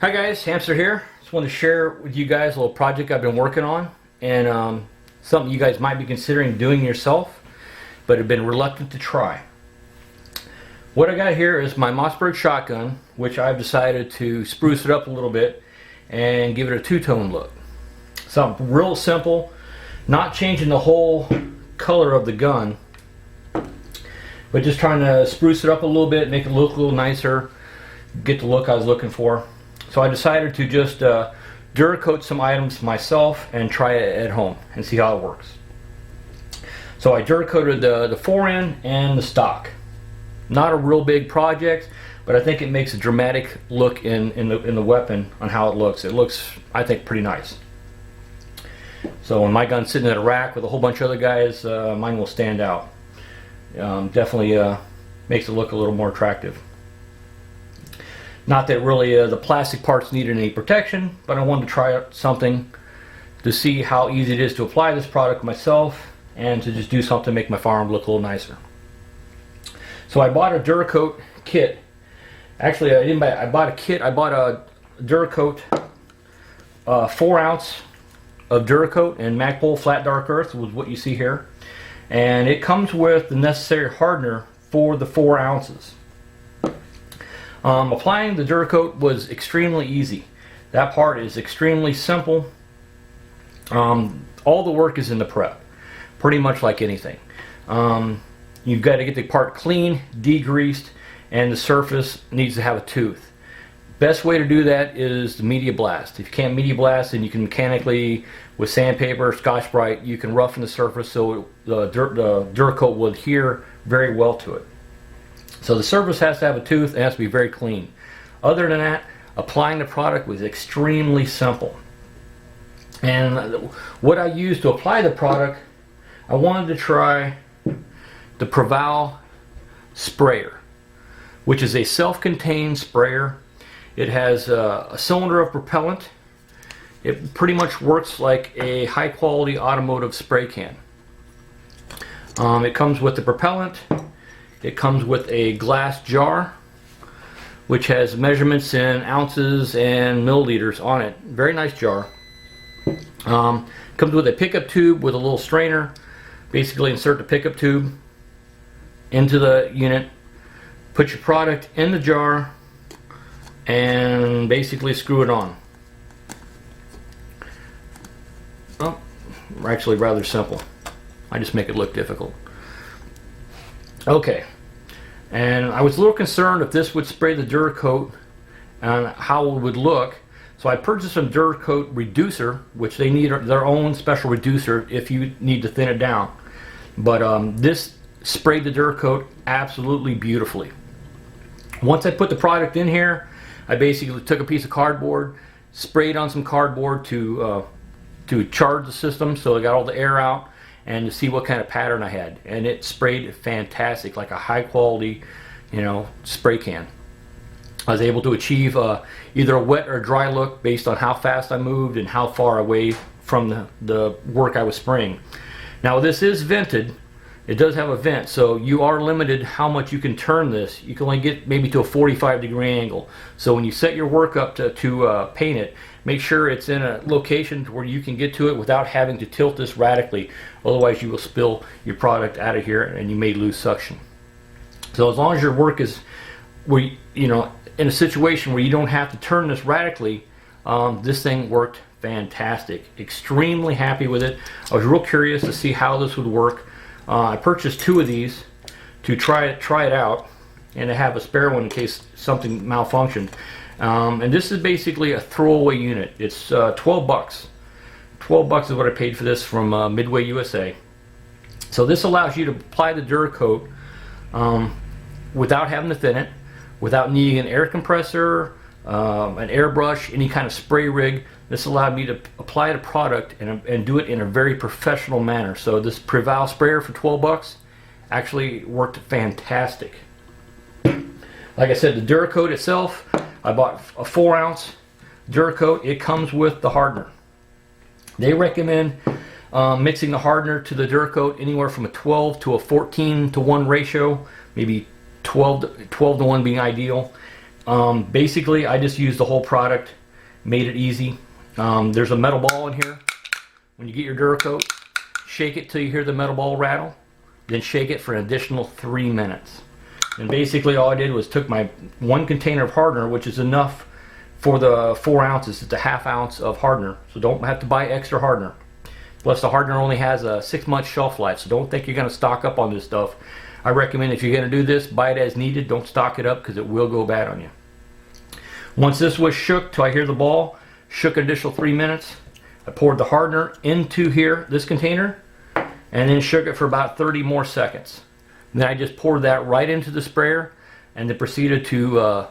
Hi guys, Hamster here. Just want to share with you guys a little project I've been working on, and something you guys might be considering doing yourself but have been reluctant to try. What I got here is my Mossberg shotgun, which I've decided to spruce it up a little bit and give it a two-tone look. Something real simple, not changing the whole color of the gun, but just trying to spruce it up a little bit, make it look a little nicer, get the look I was looking for. So I decided to just Duracoat some items myself and try it at home and see how it works. So I Duracoated the fore-end and the stock. Not a real big project, but I think it makes a dramatic look in the weapon on how it looks. It looks, I think, pretty nice. So when my gun's sitting in a rack with a whole bunch of other guys, mine will stand out. Definitely makes it look a little more attractive. Not that really the plastic parts needed any protection, but I wanted to try out something to see how easy it is to apply this product myself and to just do something to make my firearm look a little nicer. So I bought a Duracoat kit. Actually, I bought a kit. I bought a Duracoat 4 ounce of Duracoat and Magpul Flat Dark Earth was what you see here. And it comes with the necessary hardener for the 4 ounces. Applying the Duracoat was extremely easy. That part is extremely simple. All the work is in the prep, pretty much like anything. You've got to get the part clean, degreased, and the surface needs to have a tooth. Best way to do that is the media blast. If you can't media blast, then you can mechanically, with sandpaper, Scotch-Brite, you can roughen the surface so the Duracoat will adhere very well to it. So the surface has to have a tooth and has to be very clean. Other than that, applying the product was extremely simple. And what I used to apply the product, I wanted to try the Preval Sprayer, which is a self-contained sprayer. It has a cylinder of propellant. It pretty much works like a high-quality automotive spray can. It comes with the propellant. It comes with a glass jar, which has measurements in ounces and milliliters on it. Very nice jar. Comes with a pickup tube with a little strainer. Basically insert the pickup tube into the unit, put your product in the jar, and basically screw it on. Well, actually rather simple. I just make it look difficult. Okay, and I was a little concerned if this would spray the Duracoat and how it would look, so I purchased some Duracoat reducer, which they need their own special reducer if you need to thin it down. But this sprayed the Duracoat absolutely beautifully. Once I put the product in here, I basically took a piece of cardboard, sprayed on some cardboard to charge the system so I got all the air out, and to see what kind of pattern I had, and it sprayed fantastic, like a high quality, spray can. I was able to achieve either a wet or dry look based on how fast I moved and how far away from the work I was spraying. Now this is vented. It does have a vent, so you are limited how much you can turn this. You can only get maybe to a 45-degree angle. So when you set your work up to paint it, make sure it's in a location where you can get to it without having to tilt this radically. Otherwise you will spill your product out of here and you may lose suction. So as long as your work is where in a situation where you don't have to turn this radically, this thing worked fantastic. Extremely happy with it. I was real curious to see how this would work. I purchased 2 of these to try it out, and to have a spare one in case something malfunctioned. And this is basically a throwaway unit. It's 12 bucks. 12 bucks is what I paid for this from Midway USA. So this allows you to apply the Duracoat without having to thin it, without needing an air compressor, an airbrush, any kind of spray rig. This allowed me to apply the product and do it in a very professional manner. So this Preval Sprayer for 12 bucks actually worked fantastic. Like I said, the Duracoat itself, I bought a 4 ounce Duracoat. It comes with the hardener. They recommend mixing the hardener to the Duracoat anywhere from a 12 to a 14 to 1 ratio, maybe 12 to 1 being ideal. Basically, I just used the whole product, made it easy. There's a metal ball in here. When you get your Duracoat, shake it till you hear the metal ball rattle, then shake it for an additional 3 minutes. And basically all I did was took my 1 container of hardener, which is enough for the 4 ounces. It's a ½ ounce of hardener, so don't have to buy extra hardener. Plus the hardener only has a 6-month shelf life, so don't think you're going to stock up on this stuff. I recommend if you're going to do this, buy it as needed. Don't stock it up because it will go bad on you. Once this was shook till I hear the ball, shook an additional 3 minutes. I poured the hardener into here, this container, and then shook it for about 30 more seconds. And then I just poured that right into the sprayer and then proceeded to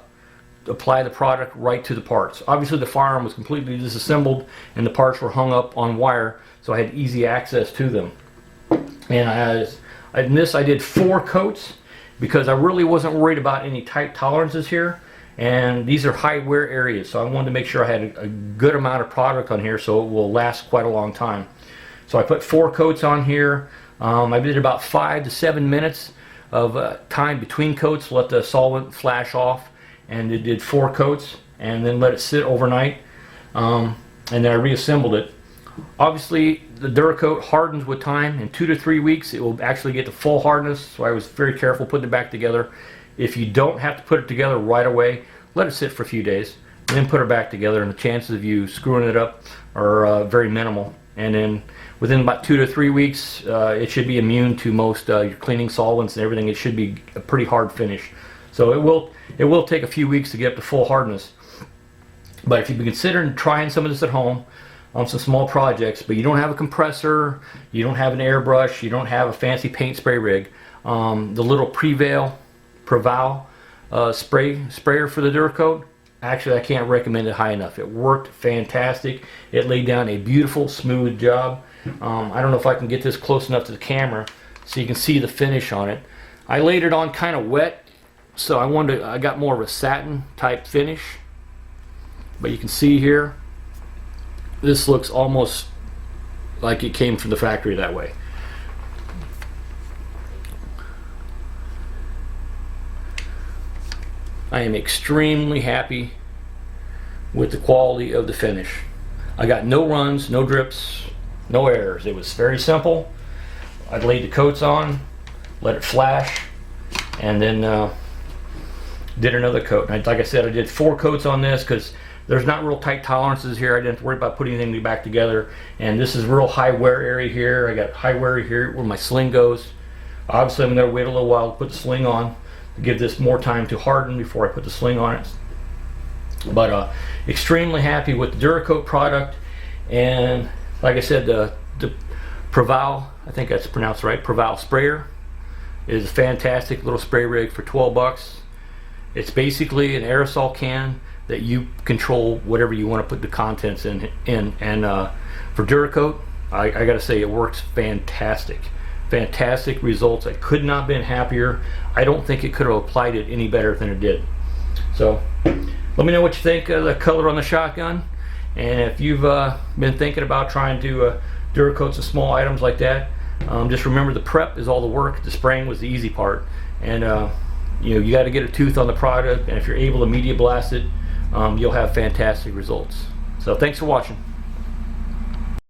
apply the product right to the parts. Obviously the firearm was completely disassembled and the parts were hung up on wire, so I had easy access to them. And in this I did 4 coats because I really wasn't worried about any tight tolerances here. And these are high wear areas, so I wanted to make sure I had a good amount of product on here so it will last quite a long time. So I put 4 coats on here. I did about 5 to 7 minutes of time between coats, let the solvent flash off, and it did 4 coats and then let it sit overnight, and then I reassembled it. Obviously the Duracoat hardens with time. In 2 to 3 weeks it will actually get the full hardness, so I was very careful putting it back together. If you don't have to put it together right away, let it sit for a few days, then put it back together, and the chances of you screwing it up are very minimal. And then within about 2 to 3 weeks, it should be immune to most your cleaning solvents and everything. It should be a pretty hard finish. So it will take a few weeks to get up to full hardness. But if you've been considering trying some of this at home on some small projects, but you don't have a compressor, you don't have an airbrush, you don't have a fancy paint spray rig, the little Preval Sprayer for the Duracoat, actually I can't recommend it high enough. It worked fantastic. It laid down a beautiful smooth job. I don't know if I can get this close enough to the camera so you can see the finish on it. I laid it on kind of wet, so I got more of a satin type finish, but you can see here this looks almost like it came from the factory that way. I am extremely happy with the quality of the finish. I got no runs, no drips, no errors. It was very simple. I laid the coats on, let it flash, and then did another coat. And like I said, I did 4 coats on this because there's not real tight tolerances here. I didn't have to worry about putting anything back together. And this is real high wear area here. I got high wear here where my sling goes. Obviously I'm going to wait a little while to put the sling on, give this more time to harden before I put the sling on it. But extremely happy with the Duracoat product, and like I said, the Preval, I think that's pronounced right, Preval Sprayer is a fantastic little spray rig for 12 bucks. It's basically an aerosol can that you control whatever you want to put the contents in. And for Duracoat, I gotta say it works fantastic. Fantastic results. I could not have been happier. I don't think it could have applied it any better than it did. So let me know what you think of the color on the shotgun, and if you've been thinking about trying to Duracoat some small items like that, just remember the prep is all the work. The spraying was the easy part, and you got to get a tooth on the product, and if you're able to media blast it, you'll have fantastic results. So thanks for watching.